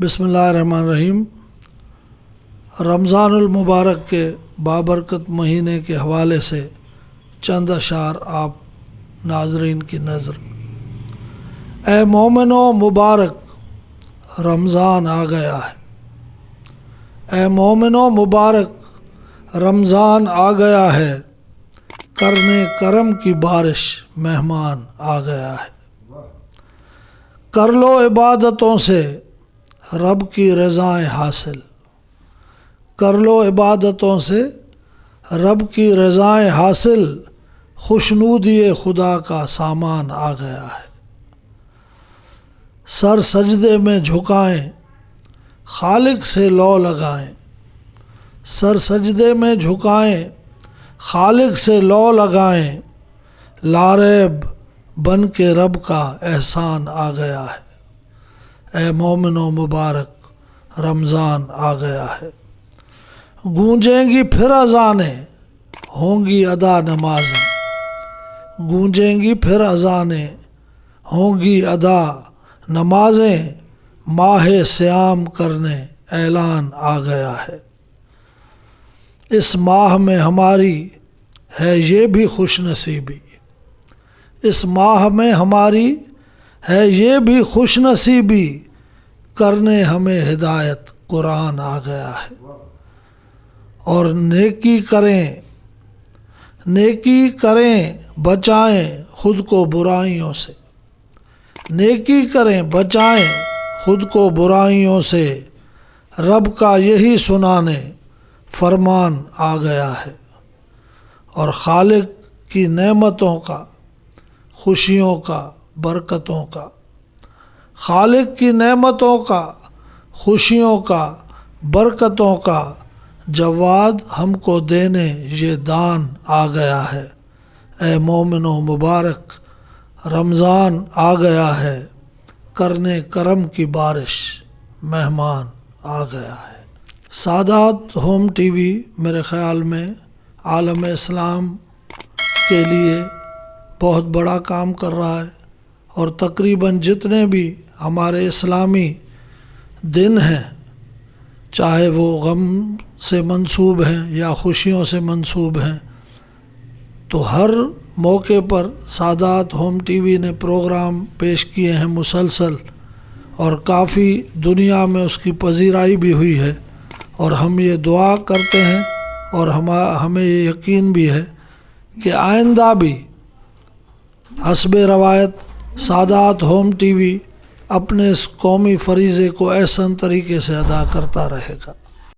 بسم اللہ الرحمن الرحیم۔ رمضان المبارک کے بابرکت مہینے کے حوالے سے چند اشعار آپ ناظرین کی نظر۔ اے مومنو مبارک رمضان آ گیا ہے، اے مومنو مبارک رمضان آ گیا ہے، کرنے کرم کی بارش مہمان آ گیا ہے۔ کر لو عبادتوں سے رب کی رضائیں حاصل، کر لو عبادتوں سے رب کی رضائیں حاصل، خوشنودی خدا کا سامان آ گیا ہے۔ سر سجدے میں جھکائیں خالق سے لو لگائیں، سر سجدے میں جھکائیں خالق سے لو لگائیں، لاریب بن کے رب کا احسان آ گیا ہے۔ اے مومنو مبارک رمضان آ گیا ہے۔ گونجیں گی پھر اذانیں ہوں گی ادا نمازیں، گونجیں گی پھر اذانیں ہوں گی ادا نمازیں، ماہ صیام کرنے اعلان آ گیا ہے۔ اس ماہ میں ہماری ہے یہ بھی خوش نصیبی، اس ماہ میں ہماری ہے یہ بھی خوش نصیبی، کرنے ہمیں ہدایت قرآن آ گیا ہے۔ اور نیکی کریں بچائیں خود کو برائیوں سے، نیکی کریں بچائیں خود کو برائیوں سے، رب کا یہی سنانے فرمان آ گیا ہے۔ اور خالق کی نعمتوں کا، خوشیوں کا، برکتوں کا، خالق کی نعمتوں کا، خوشیوں کا، برکتوں کا جواد ہم کو دینے یہ دان آ گیا ہے۔ اے مومنو مبارک رمضان آ گیا ہے، کرنے کرم کی بارش مہمان آ گیا ہے۔ سادات ہوم ٹی وی میرے خیال میں عالم اسلام کے لیے بہت بڑا کام کر رہا ہے، اور تقریباً جتنے بھی ہمارے اسلامی دن ہیں، چاہے وہ غم سے منسوب ہیں یا خوشیوں سے منسوب ہیں، تو ہر موقع پر سادات ہوم ٹی وی نے پروگرام پیش کیے ہیں مسلسل، اور کافی دنیا میں اس کی پذیرائی بھی ہوئی ہے۔ اور ہم یہ دعا کرتے ہیں اور ہمیں یہ یقین بھی ہے کہ آئندہ بھی حسب روایت سادات ہوم ٹی وی اپنے اس قومی فریضے کو احسن طریقے سے ادا کرتا رہے گا۔